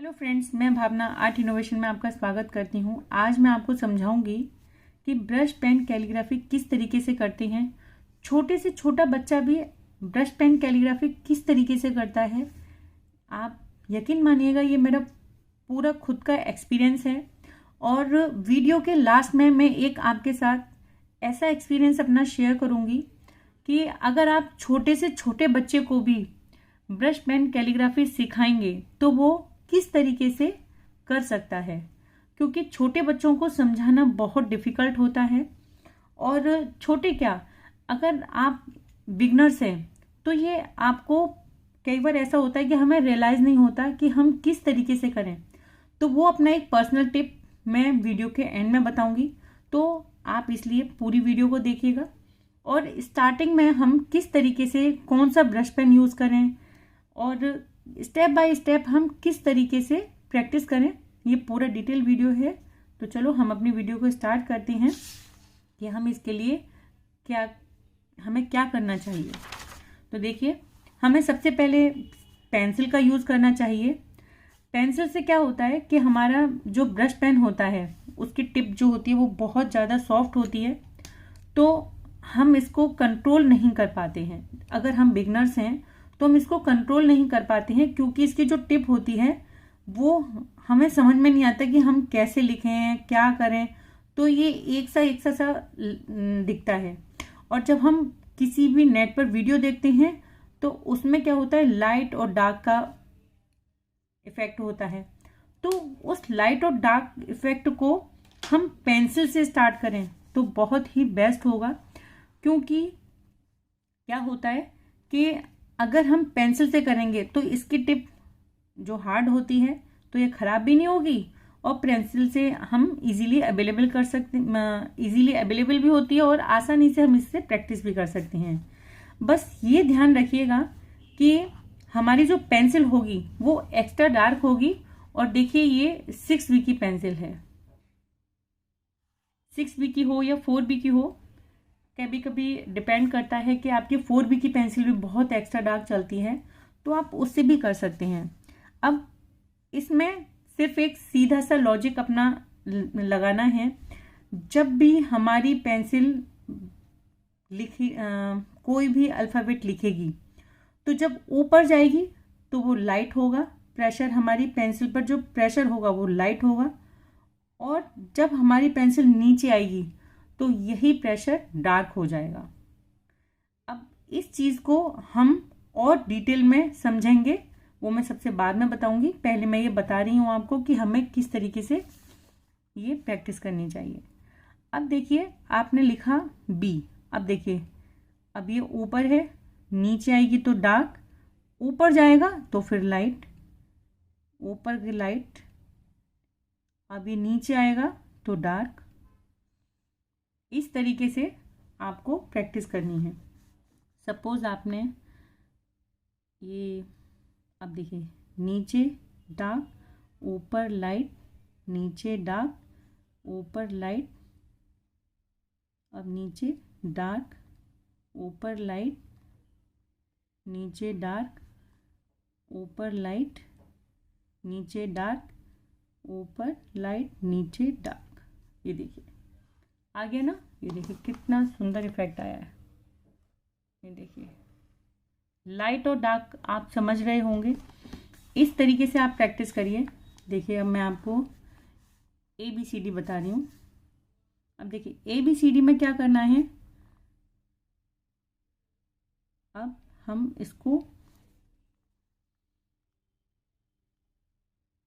Hello friends, मैं भावना art innovation में आपका स्वागत करती हूँ। आज मैं आपको समझाऊंगी कि ब्रश पेन कैलीग्राफी किस तरीके से करते हैं। छोटे से छोटा बच्चा भी ब्रश पेन कैलीग्राफी किस तरीके से करता है। आप यकीन मानिएगा, ये मेरा पूरा खुद का एक्सपीरियंस है। और वीडियो के लास्ट में मैं एक आपके साथ ऐसा एक्सपीरियंस अपना शेयर करूँगी कि अगर आप छोटे से छोटे बच्चे को भी ब्रश पेन कैलीग्राफी सिखाएंगे तो वो किस तरीके से कर सकता है, क्योंकि छोटे बच्चों को समझाना बहुत डिफ़िकल्ट होता है। और छोटे क्या, अगर आप बिगनर्स हैं तो ये आपको कई बार ऐसा होता है कि हमें रियलाइज़ नहीं होता कि हम किस तरीके से करें। तो वो अपना एक पर्सनल टिप मैं वीडियो के एंड में बताऊंगी, तो आप इसलिए पूरी वीडियो को देखिएगा। और स्टार्टिंग में हम किस तरीके से कौन सा ब्रश पेन यूज़ करें और स्टेप बाय स्टेप हम किस तरीके से प्रैक्टिस करें, ये पूरा डिटेल वीडियो है। तो चलो हम अपनी वीडियो को स्टार्ट करते हैं कि हम इसके लिए हमें क्या करना चाहिए। तो देखिए, हमें सबसे पहले पेंसिल का यूज़ करना चाहिए। पेंसिल से क्या होता है कि हमारा जो ब्रश पेन होता है उसकी टिप जो होती है वो बहुत ज़्यादा सॉफ्ट होती है, तो हम इसको कंट्रोल नहीं कर पाते हैं। अगर हम बिगनर्स हैं तो हम इसको कंट्रोल नहीं कर पाते हैं, क्योंकि इसकी जो टिप होती है वो हमें समझ में नहीं आता कि हम कैसे लिखें, क्या करें। तो ये एक सा दिखता है। और जब हम किसी भी नेट पर वीडियो देखते हैं तो उसमें क्या होता है, लाइट और डार्क का इफेक्ट होता है। तो उस लाइट और डार्क इफेक्ट को हम पेंसिल से स्टार्ट करें तो बहुत ही बेस्ट होगा। क्योंकि क्या होता है कि अगर हम पेंसिल से करेंगे तो इसकी टिप जो हार्ड होती है तो ये ख़राब भी नहीं होगी, और पेंसिल से हम इजीली अवेलेबल भी होती है और आसानी से हम इससे प्रैक्टिस भी कर सकते हैं। बस ये ध्यान रखिएगा कि हमारी जो पेंसिल होगी वो एक्स्ट्रा डार्क होगी। और देखिए, ये 6B की पेंसिल है। 6B की हो या 4B की हो, कभी कभी डिपेंड करता है कि आपकी 4B की पेंसिल भी बहुत एक्स्ट्रा डार्क चलती है, तो आप उससे भी कर सकते हैं। अब इसमें सिर्फ एक सीधा सा लॉजिक अपना लगाना है। जब भी हमारी पेंसिल कोई भी अल्फ़ाबेट लिखेगी तो जब ऊपर जाएगी तो वो लाइट होगा, प्रेशर हमारी पेंसिल पर जो प्रेशर होगा वो लाइट होगा। और जब हमारी पेंसिल नीचे आएगी तो यही प्रेशर डार्क हो जाएगा। अब इस चीज़ को हम और डिटेल में समझेंगे, वो मैं सबसे बाद में बताऊंगी। पहले मैं ये बता रही हूँ आपको कि हमें किस तरीके से ये प्रैक्टिस करनी चाहिए। अब देखिए, आपने लिखा B। अब देखिए, अब ये ऊपर है, नीचे आएगी तो डार्क, ऊपर जाएगा तो फिर लाइट, ऊपर की लाइट। अब ये नीचे आएगा तो डार्क। इस तरीके से आपको प्रैक्टिस करनी है। सपोज आपने ये, अब देखिए, नीचे डार्क, ऊपर लाइट, नीचे डार्क, ऊपर लाइट, अब नीचे डार्क, ऊपर लाइट, नीचे डार्क, ऊपर लाइट, नीचे डार्क, ऊपर लाइट, नीचे डार्क। ये देखिए आ गया ना। ये देखिए कितना सुंदर इफेक्ट आया है। ये देखिए, लाइट और डार्क आप समझ रहे होंगे। इस तरीके से आप प्रैक्टिस करिए। देखिए, अब मैं आपको ABCD बता रही हूँ। अब देखिए, ABCD में क्या करना है। अब हम इसको,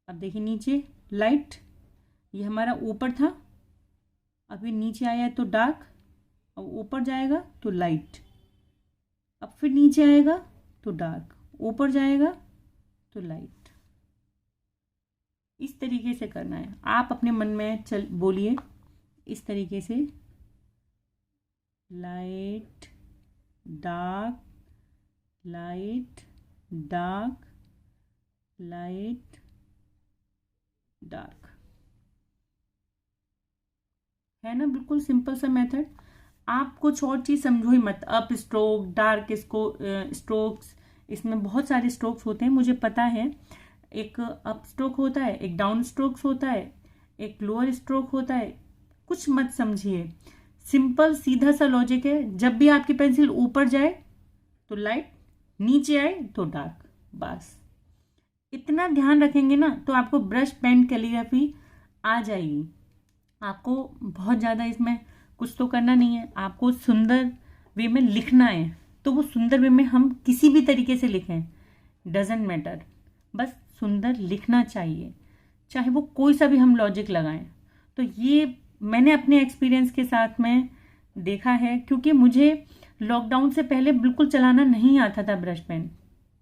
अब देखिए, नीचे लाइट, ये हमारा ऊपर था, अभी नीचे आया है तो डार्क, अब ऊपर जाएगा तो लाइट, अब फिर नीचे आएगा तो डार्क, ऊपर जाएगा तो लाइट। इस तरीके से करना है। आप अपने मन में बोलिए इस तरीके से, light dark, light dark, light dark. है ना, बिल्कुल सिंपल सा मेथड। आप कुछ और चीज़ समझो ही मत। अप स्ट्रोक, डार्क स्ट्रोक्स, इसमें बहुत सारे स्ट्रोक्स होते हैं, मुझे पता है। एक अप स्ट्रोक होता है, एक डाउन स्ट्रोक्स होता है, एक लोअर स्ट्रोक होता है। कुछ मत समझिए, सिंपल सीधा सा लॉजिक है। जब भी आपकी पेंसिल ऊपर जाए तो लाइट, नीचे आए तो डार्क, बस इतना ध्यान रखेंगे ना तो आपको ब्रश पेन कैलीग्राफी आ जाएगी। आपको बहुत ज़्यादा इसमें कुछ तो करना नहीं है, आपको सुंदर वे में लिखना है। तो वो सुंदर वे में हम किसी भी तरीके से लिखें, डजेंट मैटर, बस सुंदर लिखना चाहिए, चाहे वो कोई सा भी हम लॉजिक लगाएं। तो ये मैंने अपने एक्सपीरियंस के साथ में देखा है, क्योंकि मुझे लॉकडाउन से पहले बिल्कुल चलाना नहीं आता था ब्रश पेन।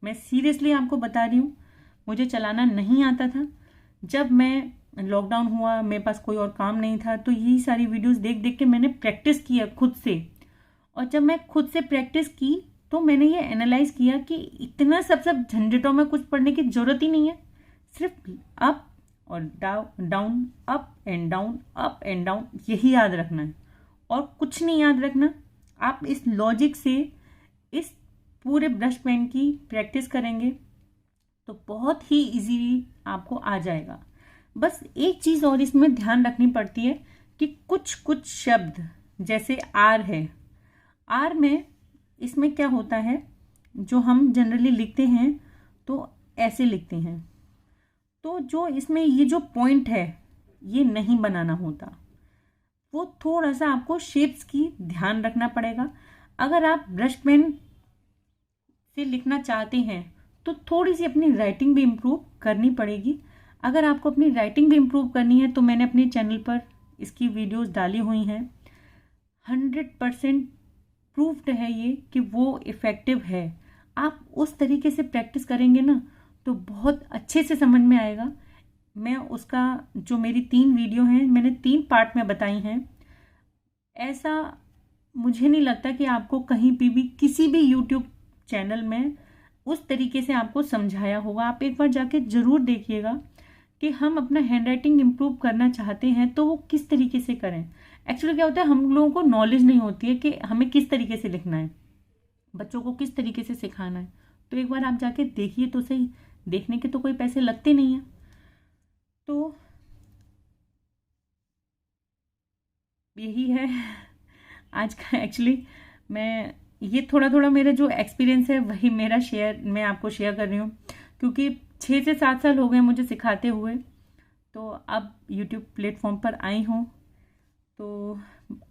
मैं सीरियसली आपको बता रही हूँ, मुझे चलाना नहीं आता था। जब मैं लॉकडाउन हुआ, मेरे पास कोई और काम नहीं था, तो यही सारी वीडियोस देख देख के मैंने प्रैक्टिस किया खुद से। और जब मैं खुद से प्रैक्टिस की तो मैंने ये एनालाइज किया कि इतना सब झंझटों में कुछ पढ़ने की जरूरत ही नहीं है। सिर्फ अप और down, up and down, up and down, यही याद रखना है और कुछ नहीं याद रखना। आप इस लॉजिक से इस पूरे ब्रश पेन की प्रैक्टिस करेंगे तो बहुत ही इजीली आपको आ जाएगा। बस एक चीज़ और इसमें ध्यान रखनी पड़ती है कि कुछ कुछ शब्द, जैसे आर है, आर में इसमें क्या होता है, जो हम जनरली लिखते हैं तो ऐसे लिखते हैं, तो जो इसमें ये जो पॉइंट है ये नहीं बनाना होता। वो थोड़ा सा आपको शेप्स की ध्यान रखना पड़ेगा। अगर आप ब्रश पेन से लिखना चाहते हैं तो थोड़ी सी अपनी राइटिंग भी इम्प्रूव करनी पड़ेगी। अगर आपको अपनी राइटिंग भी इम्प्रूव करनी है तो मैंने अपने चैनल पर इसकी वीडियोस डाली हुई हैं। 100% प्रूफ्ड है ये कि वो इफ़ेक्टिव है। आप उस तरीके से प्रैक्टिस करेंगे ना तो बहुत अच्छे से समझ में आएगा। मैं उसका जो मेरी 3 वीडियो हैं मैंने 3 पार्ट में बताई हैं। ऐसा मुझे नहीं लगता कि आपको कहीं भी किसी भी यूट्यूब चैनल में उस तरीके से आपको समझाया होगा। आप एक बार जाके ज़रूर देखिएगा कि हम अपना हैंड राइटिंग इम्प्रूव करना चाहते हैं तो वो किस तरीके से करें। एक्चुअली क्या होता है, हम लोगों को नॉलेज नहीं होती है कि हमें किस तरीके से लिखना है, बच्चों को किस तरीके से सिखाना है। तो एक बार आप जाके देखिए तो सही, देखने के तो कोई पैसे लगते नहीं हैं। तो यही है आज का। एक्चुअली मैं ये थोड़ा थोड़ा मेरा जो एक्सपीरियंस है वही मेरा शेयर मैं आपको शेयर कर रही हूँ, क्योंकि 6 से 7 साल हो गए मुझे सिखाते हुए। तो अब यूट्यूब प्लेटफॉर्म पर आई हूँ, तो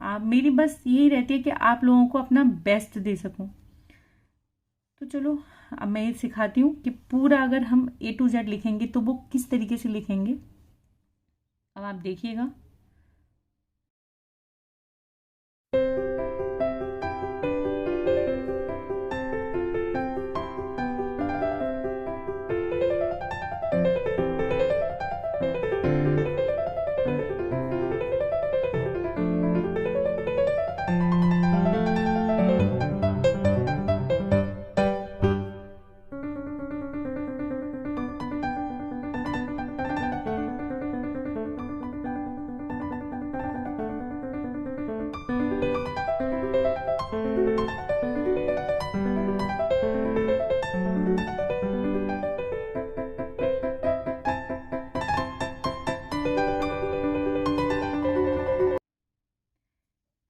आप मेरी बस यही रहती है कि आप लोगों को अपना बेस्ट दे सकूं। तो चलो अब मैं ये सिखाती हूँ कि पूरा अगर हम A to Z लिखेंगे तो वो किस तरीके से लिखेंगे। अब आप देखिएगा।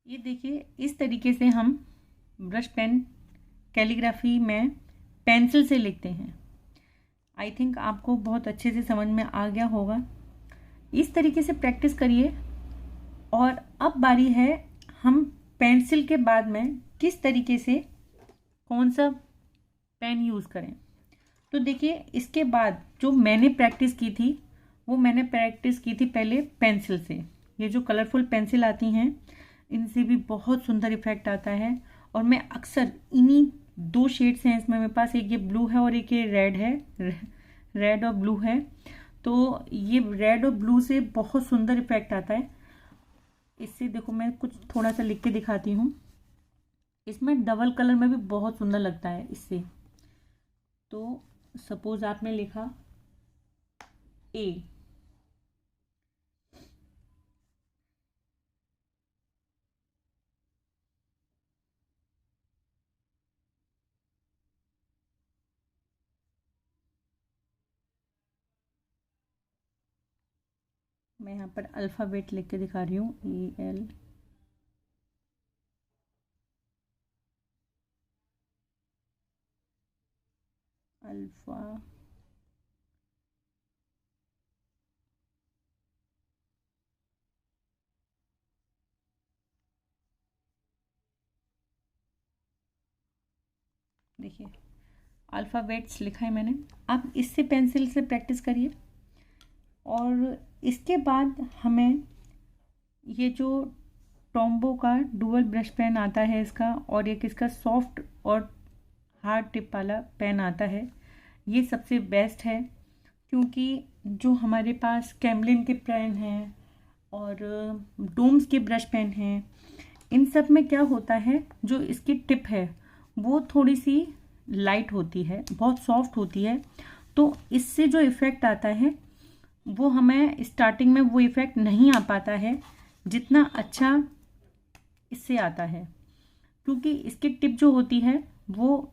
ये देखिए, इस तरीके से हम ब्रश पेन कैलीग्राफी में पेंसिल से लिखते हैं। आई थिंक आपको बहुत अच्छे से समझ में आ गया होगा। इस तरीके से प्रैक्टिस करिए। और अब बारी है हम पेंसिल के बाद में किस तरीके से कौन सा पेन यूज़ करें। तो देखिए, इसके बाद जो मैंने प्रैक्टिस की थी वो मैंने प्रैक्टिस की थी पहले पेंसिल से। ये जो कलरफुल पेंसिल आती हैं इनसे भी बहुत सुंदर इफेक्ट आता है। और मैं अक्सर इन्हीं 2 शेड्स हैं इसमें मेरे पास, एक ये ब्लू है और एक ये रेड है, रेड और ब्लू है। तो ये रेड और ब्लू से बहुत सुंदर इफेक्ट आता है। इससे देखो मैं कुछ थोड़ा सा लिख के दिखाती हूँ। इसमें डबल कलर में भी बहुत सुंदर लगता है इससे। तो सपोज आपने लिखा ए, मैं यहाँ पर अल्फ़ाबेट लिख के दिखा रही हूँ, EL अल्फ़ा देखिए अल्फ़ाबेट्स लिखा है मैंने। आप इससे पेंसिल से प्रैक्टिस करिए और इसके बाद हमें ये जो टॉम्बो का डुअल ब्रश पेन आता है इसका, और एक इसका सॉफ्ट और हार्ड टिप वाला पेन आता है, ये सबसे बेस्ट है। क्योंकि जो हमारे पास कैमलिन के पेन हैं और डोम्स के ब्रश पेन हैं, इन सब में क्या होता है, जो इसकी टिप है वो थोड़ी सी लाइट होती है, बहुत सॉफ्ट होती है। तो इससे जो इफ़ेक्ट आता है वो हमें स्टार्टिंग में वो इफ़ेक्ट नहीं आ पाता है जितना अच्छा इससे आता है। क्योंकि इसकी टिप जो होती है वो,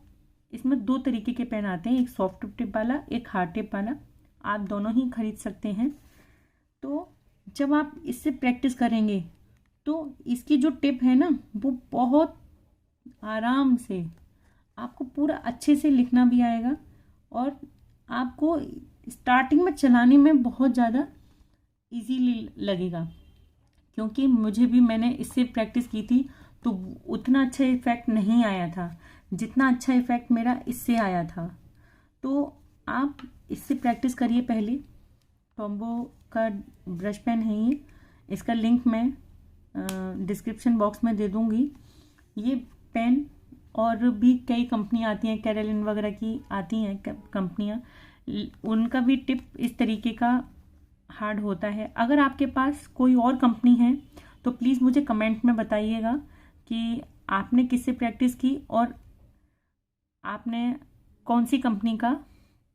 इसमें दो तरीके के पेन आते हैं, एक सॉफ्ट टिप वाला, एक हार्ड टिप वाला। आप दोनों ही खरीद सकते हैं। तो जब आप इससे प्रैक्टिस करेंगे तो इसकी जो टिप है ना, वो बहुत आराम से आपको पूरा अच्छे से लिखना भी आएगा और आपको स्टार्टिंग में चलाने में बहुत ज़्यादा इजीली लगेगा। क्योंकि मुझे भी, मैंने इससे प्रैक्टिस की थी तो उतना अच्छा इफ़ेक्ट नहीं आया था जितना अच्छा इफ़ेक्ट मेरा इससे आया था। तो आप इससे प्रैक्टिस करिए पहले। टॉम्बो का ब्रश पेन है ये, इसका लिंक मैं डिस्क्रिप्शन बॉक्स में दे दूँगी। ये पेन और भी कई कंपनियाँ आती हैं, कैरोलिन वगैरह की आती हैं कंपनियाँ, उनका भी टिप इस तरीके का हार्ड होता है। अगर आपके पास कोई और कंपनी है तो प्लीज़ मुझे कमेंट में बताइएगा कि आपने किससे प्रैक्टिस की और आपने कौन सी कंपनी का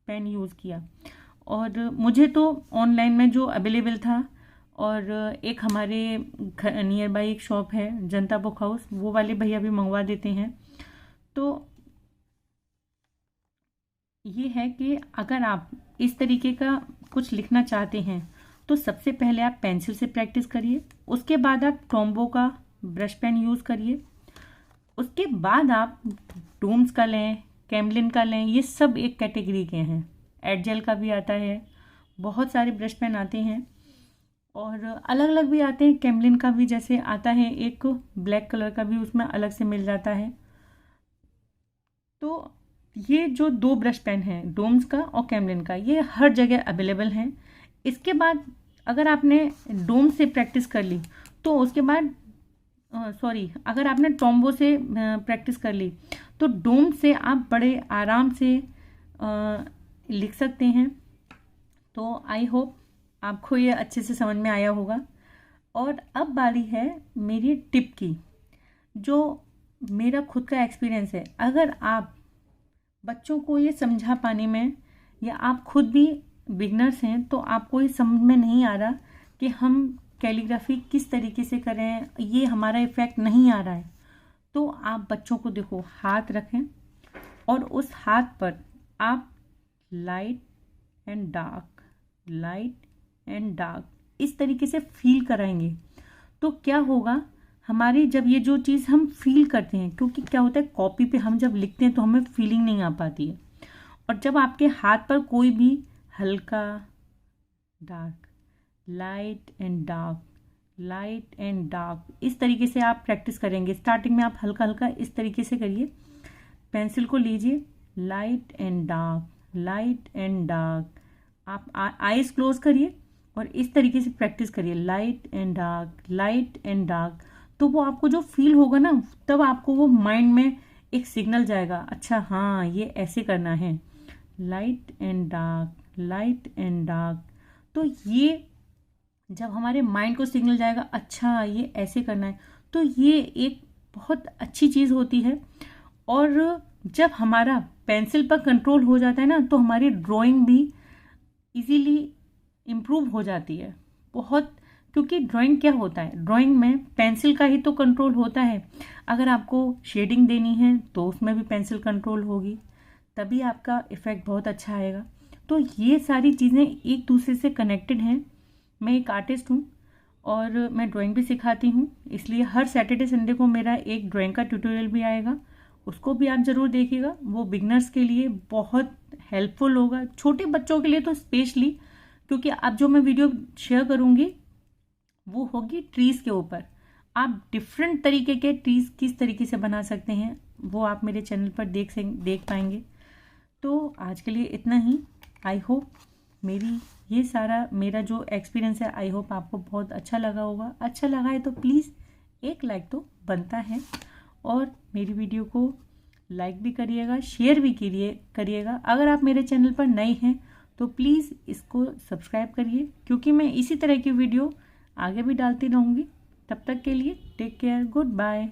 पेन यूज़ किया। और मुझे तो ऑनलाइन में जो अवेलेबल था, और एक हमारे नियर बाई एक शॉप है जनता बुक हाउस, वो वाले भैया भी मंगवा देते हैं। तो ये है कि अगर आप इस तरीके का कुछ लिखना चाहते हैं तो सबसे पहले आप पेंसिल से प्रैक्टिस करिए, उसके बाद आप टॉम्बो का ब्रश पेन यूज़ करिए, उसके बाद आप डोम्स का लें, कैमलिन का लें, ये सब एक कैटेगरी के हैं। एडजेल का भी आता है, बहुत सारे ब्रश पेन आते हैं और अलग अलग भी आते हैं। कैमलिन का भी जैसे आता है एक ब्लैक कलर का भी, उसमें अलग से मिल जाता है। तो ये जो दो ब्रश पेन हैं, डोम्स का और कैमलिन का, ये हर जगह अवेलेबल हैं। इसके बाद अगर आपने डोम से प्रैक्टिस कर ली तो उसके बाद अगर आपने टॉम्बो से प्रैक्टिस कर ली तो डोम से आप बड़े आराम से लिख सकते हैं। तो आई होप आपको ये अच्छे से समझ में आया होगा। और अब बारी है मेरी टिप की, जो मेरा खुद का एक्सपीरियंस है। अगर आप बच्चों को ये समझा पाने में, या आप खुद भी बिगनर्स हैं तो आपको ये समझ में नहीं आ रहा कि हम कैलीग्राफी किस तरीके से करें, ये हमारा इफ़ेक्ट नहीं आ रहा है, तो आप बच्चों को देखो, हाथ रखें और उस हाथ पर आप light and dark, light and dark इस तरीके से फील कराएंगे। तो क्या होगा, हमारी जब ये जो चीज़ हम फील करते हैं, क्योंकि क्या होता है कॉपी पे हम जब लिखते हैं तो हमें फीलिंग नहीं आ पाती है, और जब आपके हाथ पर कोई भी हल्का dark, light and dark, light and dark, इस तरीके से आप प्रैक्टिस करेंगे। स्टार्टिंग में आप हल्का हल्का इस तरीके से करिए, पेंसिल को लीजिए, light and dark, light and dark, आप आईज क्लोज करिए और इस तरीके से प्रैक्टिस करिए, light and dark, light and dark. तो वो आपको जो फील होगा ना, तब आपको वो माइंड में एक सिग्नल जाएगा, अच्छा हाँ ये ऐसे करना है, light and dark, light and dark. तो ये जब हमारे माइंड को सिग्नल जाएगा, अच्छा ये ऐसे करना है, तो ये एक बहुत अच्छी चीज़ होती है। और जब हमारा पेंसिल पर कंट्रोल हो जाता है ना, तो हमारी ड्राइंग भी इजीली इम्प्रूव हो जाती है बहुत। क्योंकि ड्राइंग क्या होता है, ड्राइंग में पेंसिल का ही तो कंट्रोल होता है। अगर आपको शेडिंग देनी है तो उसमें भी पेंसिल कंट्रोल होगी, तभी आपका इफ़ेक्ट बहुत अच्छा आएगा। तो ये सारी चीज़ें एक दूसरे से कनेक्टेड हैं। मैं एक आर्टिस्ट हूँ और मैं ड्राइंग भी सिखाती हूँ, इसलिए हर सैटरडे संडे को मेरा एक ड्राइंग का ट्यूटोरियल भी आएगा, उसको भी आप ज़रूर देखिएगा। वो बिगनर्स के लिए बहुत हेल्पफुल होगा, छोटे बच्चों के लिए तो स्पेशली, क्योंकि अब जो मैं वीडियो शेयर करूँगी वो होगी ट्रीज़ के ऊपर। आप डिफरेंट तरीके के ट्रीज़ किस तरीके से बना सकते हैं वो आप मेरे चैनल पर देख पाएंगे। तो आज के लिए इतना ही। आई होप मेरा जो एक्सपीरियंस है, आई होप आपको बहुत अच्छा लगा होगा। अच्छा लगा है तो प्लीज़ एक लाइक तो बनता है, और मेरी वीडियो को लाइक भी करिएगा, शेयर भी करिएगा। अगर आप मेरे चैनल पर नए हैं तो प्लीज़ इसको सब्सक्राइब करिए, क्योंकि मैं इसी तरह की वीडियो आगे भी डालती रहूँगी। तब तक के लिए टेक केयर, गुड बाय।